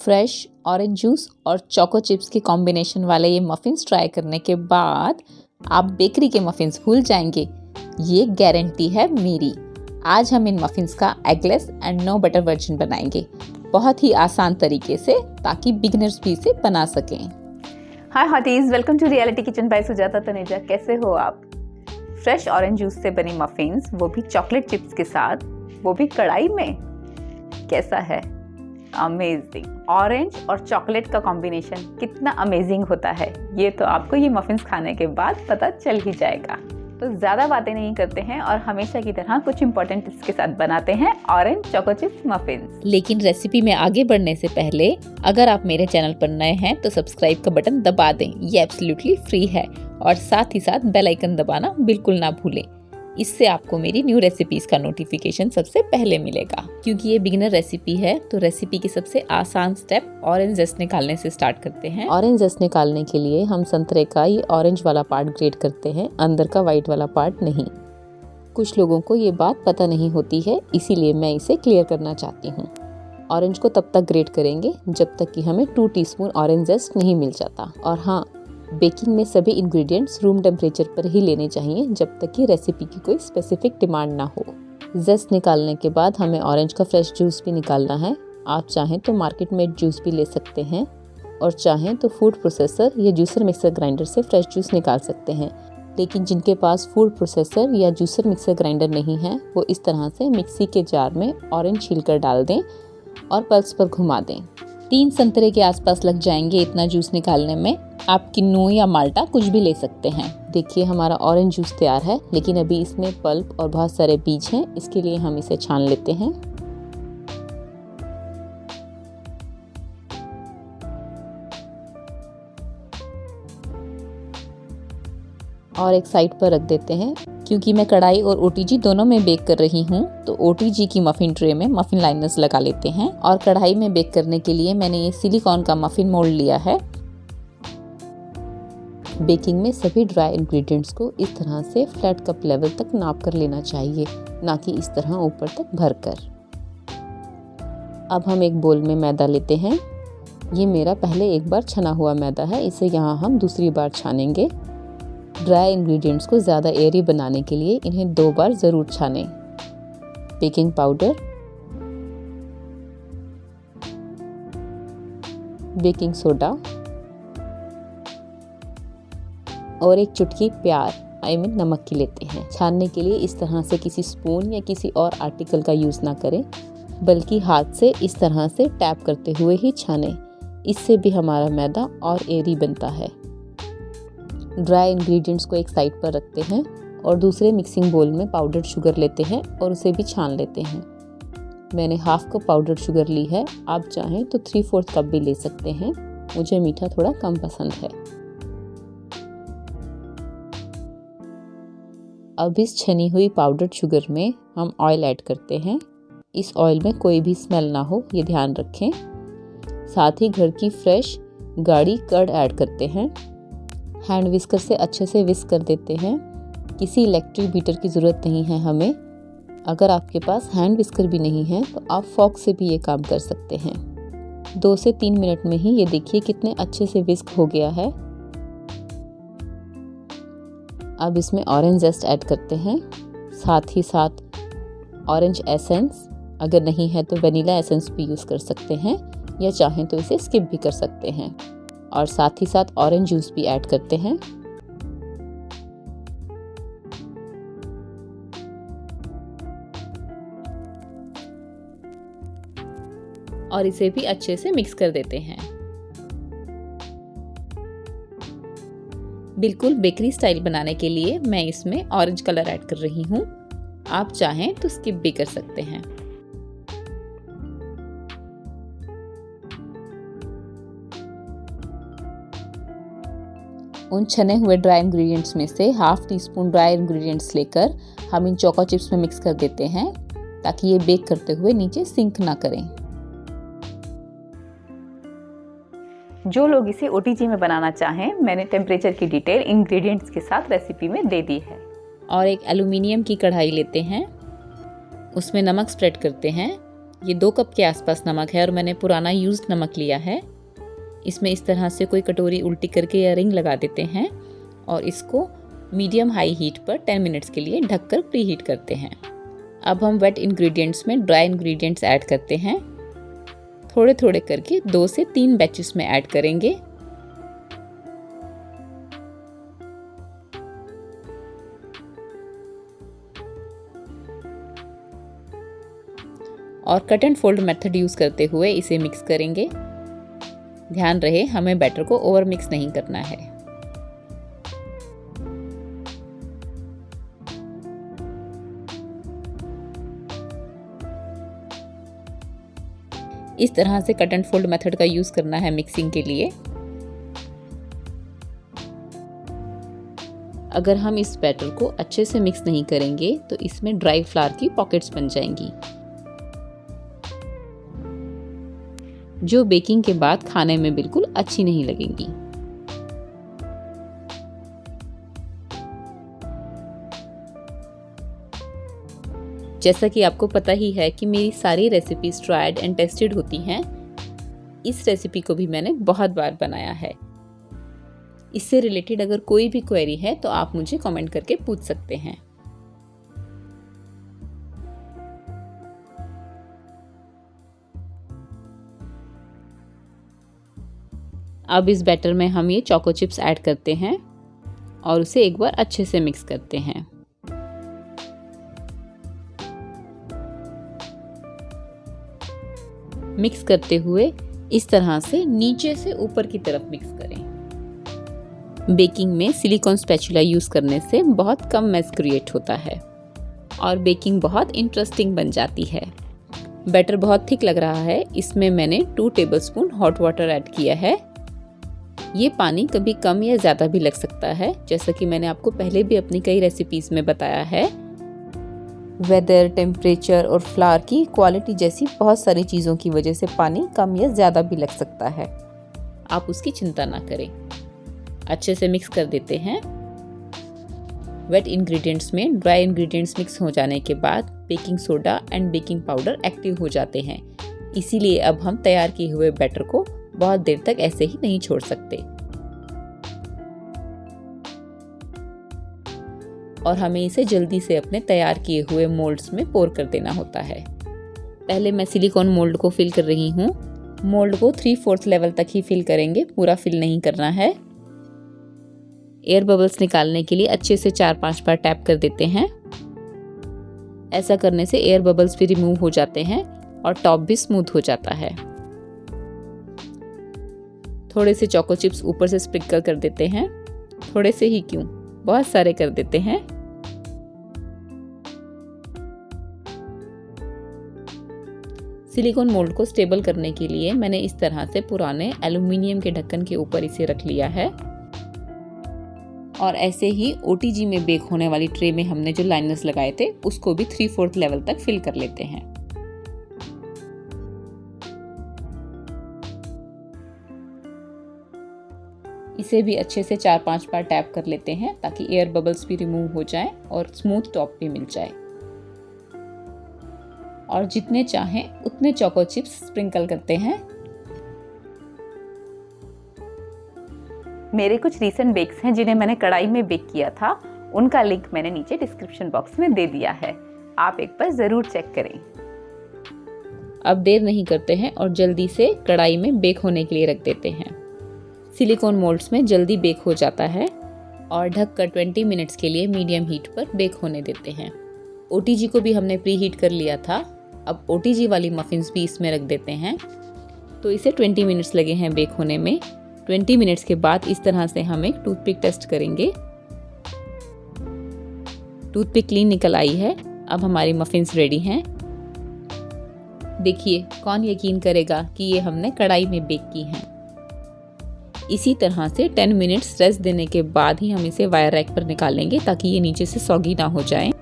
Fresh orange juice और choco chips के combination वाले ये मफ़िन्स ट्राई करने के बाद आप बेकरी के मफ़िन्स भूल जाएंगे, ये गारंटी है मेरी। आज हम इन मफ़िन्स का eggless and no butter version बनाएंगे, बहुत ही आसान तरीके से, ताकि बिगिनर्स भी इसे बना सकें। Hi hotties, welcome to reality kitchen by Sujata Taneja. कैसे हो आप? फ्रेश ऑरेंज जूस से बनी मफ़िन्स, वो भी चॉकलेट चिप्स के साथ, वो भी कढ़ाई में, कैसा है? अमेजिंग। ऑरेंज और चॉकलेट का कॉम्बिनेशन कितना अमेजिंग होता है, ये तो आपको ये मफ़िन्स खाने के बाद पता चल ही जाएगा। तो ज़्यादा बातें नहीं करते हैं और हमेशा की तरह कुछ इंपॉर्टेंट टिप्स के साथ बनाते हैं ऑरेंज चोको चिप्स मफ़िन्स। लेकिन रेसिपी में आगे बढ़ने से पहले अगर आप मेरे चैनल पर नए हैं तो सब्सक्राइब का बटन दबा दें, ये एब्सोल्युटली फ्री है। और साथ ही साथ बेल आइकन दबाना बिल्कुल ना भूलें, इससे आपको मेरी न्यू रेसिपीज का नोटिफिकेशन सबसे पहले मिलेगा। क्योंकि ये बिगिनर रेसिपी है तो रेसिपी की सबसे आसान स्टेप ऑरेंज जस्ट निकालने से स्टार्ट करते हैं। ऑरेंज जस्ट निकालने के लिए हम संतरे का ये ऑरेंज वाला पार्ट ग्रेट करते हैं, अंदर का व्हाइट वाला पार्ट नहीं। कुछ लोगों को ये बात पता नहीं होती है, इसीलिए मैं इसे क्लियर करना चाहती हूँ। ऑरेंज को तब तक ग्रेट करेंगे जब तक कि हमें 2 टीस्पून ऑरेंज जस्ट नहीं मिल जाता। और हाँ, बेकिंग में सभी इंग्रेडिएंट्स रूम टेम्परेचर पर ही लेने चाहिए जब तक कि रेसिपी की कोई स्पेसिफिक डिमांड ना हो। जस्ट निकालने के बाद हमें ऑरेंज का फ्रेश जूस भी निकालना है। आप चाहें तो मार्केट मेड जूस भी ले सकते हैं और चाहें तो फूड प्रोसेसर या जूसर मिक्सर ग्राइंडर से फ्रेश जूस निकाल सकते हैं। लेकिन जिनके पास फूड प्रोसेसर या जूसर मिक्सर ग्राइंडर नहीं है, वो इस तरह से मिक्सी के जार में ऑरेंज छीलकर डाल दें और पल्स पर घुमा दें। 3 संतरे के आसपास लग जाएंगे इतना जूस निकालने में। आप किन्नू या माल्टा कुछ भी ले सकते हैं। देखिए हमारा ऑरेंज जूस तैयार है, लेकिन अभी इसमें पल्प और बहुत सारे बीज हैं, इसके लिए हम इसे छान लेते हैं। और एक साइड पर रख देते हैं। क्योंकि मैं कढ़ाई और ओटीजी दोनों में बेक कर रही हूँ, तो ओटीजी की मफ़िन ट्रे में मफ़िन लाइनर्स लगा लेते हैं। और कढ़ाई में बेक करने के लिए मैंने ये सिलिकॉन का मफ़िन मोल्ड लिया है। बेकिंग में सभी ड्राई इंग्रेडिएंट्स को इस तरह से फ्लैट कप लेवल तक नाप कर लेना चाहिए, ना कि इस तरह ऊपर तक भरकर। अब हम एक बोल में मैदा लेते हैं। ये मेरा पहले एक बार छना हुआ मैदा है, इसे यहाँ हम दूसरी बार छानेंगे। ड्राई इंग्रेडिएंट्स को ज़्यादा एयरी बनाने के लिए इन्हें 2 बार ज़रूर छानें। बेकिंग पाउडर, बेकिंग सोडा और एक चुटकी नमक की लेते हैं। छानने के लिए इस तरह से किसी स्पून या किसी और आर्टिकल का यूज़ ना करें, बल्कि हाथ से इस तरह से टैप करते हुए ही छानें। इससे भी हमारा मैदा और एयरी बनता है। ड्राई इंग्रेडिएंट्स को एक साइड पर रखते हैं और दूसरे मिक्सिंग बोल में पाउडर्ड शुगर लेते हैं और उसे भी छान लेते हैं। मैंने हाफ कप पाउडर्ड शुगर ली है, आप चाहें तो 3/4 कप भी ले सकते हैं। मुझे मीठा थोड़ा कम पसंद है। अब इस छनी हुई पाउडर्ड शुगर में हम ऑयल ऐड करते हैं। इस ऑयल में कोई भी स्मेल ना हो, ये ध्यान रखें। साथ ही घर की फ्रेश गाढ़ी कर्ड ऐड करते हैं। हैंड विस्कर से अच्छे से विस्क कर देते हैं। किसी इलेक्ट्रिक बीटर की ज़रूरत नहीं है हमें। अगर आपके पास हैंड विस्कर भी नहीं है तो आप फॉक से भी ये काम कर सकते हैं। 2 से 3 मिनट में ही ये देखिए कितने अच्छे से विस्क हो गया है। अब इसमें ऑरेंज जस्ट ऐड करते हैं, साथ ही साथ ऑरेंज एसेंस, अगर नहीं है तो वनीला एसेंस भी यूज़ कर सकते हैं, या चाहें तो इसे स्किप भी कर सकते हैं। और साथ ही साथ ऑरेंज जूस भी ऐड करते हैं। और इसे भी अच्छे से मिक्स कर देते हैं। बिल्कुल बेकरी स्टाइल बनाने के लिए मैं इसमें ऑरेंज कलर ऐड कर रही हूँ, आप चाहें तो स्किप भी कर सकते हैं। उन छने हुए ड्राई इंग्रेडिएंट्स में से half tea spoon dry ingredients लेकर हम इन चोको चिप्स में मिक्स कर देते हैं, ताकि ये बेक करते हुए नीचे सिंक ना करें। जो लोग इसे ओटीजी में बनाना चाहें, मैंने टेम्परेचर की डिटेल इंग्रेडिएंट्स के साथ रेसिपी में दे दी है। और एक एल्युमिनियम की कढ़ाई लेते हैं, उसमें नमक स्प्रेड करते हैं। ये 2 कप के आसपास नमक है और मैंने पुराना यूज्ड नमक लिया है। इसमें इस तरह से कोई कटोरी उल्टी करके या रिंग लगा देते हैं और इसको मीडियम हाई हीट पर 10 मिनट्स के लिए ढककर प्री हीट करते हैं। अब हम वेट इंग्रेडिएंट्स में ड्राई इंग्रेडिएंट्स ऐड करते हैं। थोड़े थोड़े करके 2 से 3 बैचेस में ऐड करेंगे। और cut and fold method use करते हुए इसे मिक्स करेंगे। ध्यान रहे हमें बैटर को ओवर मिक्स नहीं करना है। इस तरह से कट एंड फोल्ड मेथड का यूज़ करना है मिक्सिंग के लिए। अगर हम इस बैटर को अच्छे से मिक्स नहीं करेंगे तो इसमें ड्राई फ्लावर की पॉकेट्स बन जाएंगी, जो बेकिंग के बाद खाने में बिल्कुल अच्छी नहीं लगेंगी। जैसा कि आपको पता ही है कि मेरी सारी रेसिपीज ट्राइड एंड टेस्टेड होती हैं। इस रेसिपी को भी मैंने बहुत बार बनाया है। इससे रिलेटेड अगर कोई भी क्वेरी है तो आप मुझे कमेंट करके पूछ सकते हैं। अब इस बैटर में हम ये चोको चिप्स ऐड करते हैं और उसे एक बार अच्छे से मिक्स करते हैं। मिक्स करते हुए इस तरह से नीचे से ऊपर की तरफ मिक्स करें। बेकिंग में सिलिकॉन स्पैचुला यूज़ करने से बहुत कम मेस क्रिएट होता है और बेकिंग बहुत इंटरेस्टिंग बन जाती है। बैटर बहुत थिक लग रहा है। इसमें मैंने 2 टेबलस्पून हॉट वाटर ऐड किया है। ये पानी कभी कम या ज़्यादा भी लग सकता है, जैसा कि मैंने आपको पहले भी अपनी कई रेसिपीज़ में बताया है। वेदर, टेम्परेचर और फ्लावर की क्वालिटी जैसी बहुत सारी चीज़ों की वजह से पानी कम या ज़्यादा भी लग सकता है। आप उसकी चिंता ना करें। अच्छे से मिक्स कर देते हैं। वेट इंग्रेडिएंट्स में ड्राई इंग्रेडिएंट्स मिक्स हो जाने के बाद baking soda and baking powder active हो जाते हैं। इसीलिए अब हम तैयार किए हुए बैटर को बहुत देर तक ऐसे ही नहीं छोड़ सकते और हमें इसे जल्दी से अपने तैयार किए हुए मोल्ड्स में पोर कर देना होता है। पहले मैं सिलिकॉन मोल्ड को फिल कर रही हूँ। मोल्ड को 3/4 लेवल तक ही फिल करेंगे, पूरा फिल नहीं करना है। एयर बबल्स निकालने के लिए अच्छे से 4-5 बार टैप कर देते हैं। ऐसा करने से एयर बबल्स भी रिमूव हो जाते हैं और टॉप भी स्मूथ हो जाता है। थोड़े से चोको चिप्स ऊपर से स्प्रिंकल कर देते हैं। थोड़े से ही क्यों, बहुत सारे कर देते हैं। सिलिकॉन मोल्ड को स्टेबल करने के लिए मैंने इस तरह से पुराने एल्युमिनियम के ढक्कन के ऊपर इसे रख लिया है और ऐसे ही ओटीजी में बेक होने वाली ट्रे में हमने जो लाइनर्स लगाए थे उसको भी 3/4 लेवल तक फिल कर लेते हैं। इसे भी अच्छे से 4-5 बार टैप कर लेते हैं ताकि एयर बबल्स भी रिमूव हो जाएं और स्मूथ टॉप भी मिल जाए। और जितने चाहें उतने चोको चिप्स स्प्रिंकल करते हैं। मेरे कुछ रीसेंट बेक्स हैं जिन्हें मैंने कढ़ाई में बेक किया था। उनका लिंक मैंने नीचे डिस्क्रिप्शन बॉक्स में दे दिया है, आप एक बार ज़रूर चेक करें। अब देर नहीं करते हैं और जल्दी से कढ़ाई में बेक होने के लिए रख देते हैं। सिलिकॉन मोल्ड्स में जल्दी बेक हो जाता है और ढककर 20 मिनट्स के लिए मीडियम हीट पर बेक होने देते हैं। ओटीजी को भी हमने प्री हीट कर लिया था। अब ओटीजी वाली मफिन्स भी इसमें रख देते हैं। तो इसे 20 मिनट्स लगे हैं बेक होने में। 20 मिनट्स के बाद इस तरह से हम एक टूथपिक टेस्ट करेंगे। टूथपिक क्लीन निकल आई है। अब हमारी मफिन्स रेडी हैं। देखिए, कौन यकीन करेगा कि ये हमने कढ़ाई में बेक की हैं। इसी तरह से 10 मिनट्स रेस्ट देने के बाद ही हम इसे वायर रैक पर निकालेंगे ताकि ये नीचे से सॉगी ना हो जाए।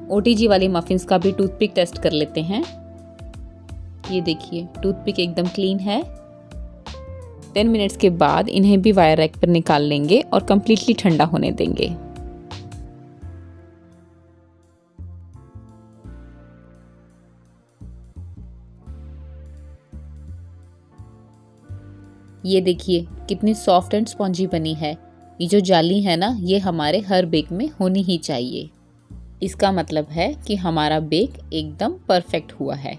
ओटीजी वाली मफिन्स का भी टूथपिक टेस्ट कर लेते हैं। ये देखिए, टूथपिक एकदम क्लीन है। 10 मिनट्स के बाद इन्हें भी वायर रैक पर निकाल लेंगे और कम्प्लीटली ठंडा होने देंगे। ये देखिए कितनी सॉफ्ट एंड स्पॉन्जी बनी है। ये जो जाली है ना, ये हमारे हर बेक में होनी ही चाहिए। इसका मतलब है कि हमारा बेक एकदम परफेक्ट हुआ है।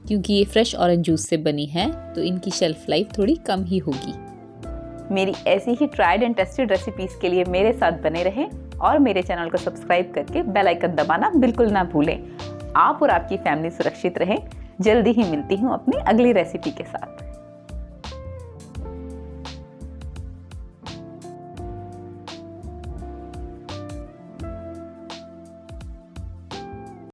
क्योंकि ये फ्रेश ऑरेंज जूस से बनी है तो इनकी शेल्फ लाइफ थोड़ी कम ही होगी। मेरी ऐसी he tried and tested recipes के लिए मेरे साथ बने रहें और मेरे चैनल को सब्सक्राइब करके बेल आइकन दबाना बिल्कुल ना भूलें। आप और आपकी फैमिली सुरक्षित रहें। जल्दी ही मिलती हूँ अपनी अगली रेसिपी के साथ।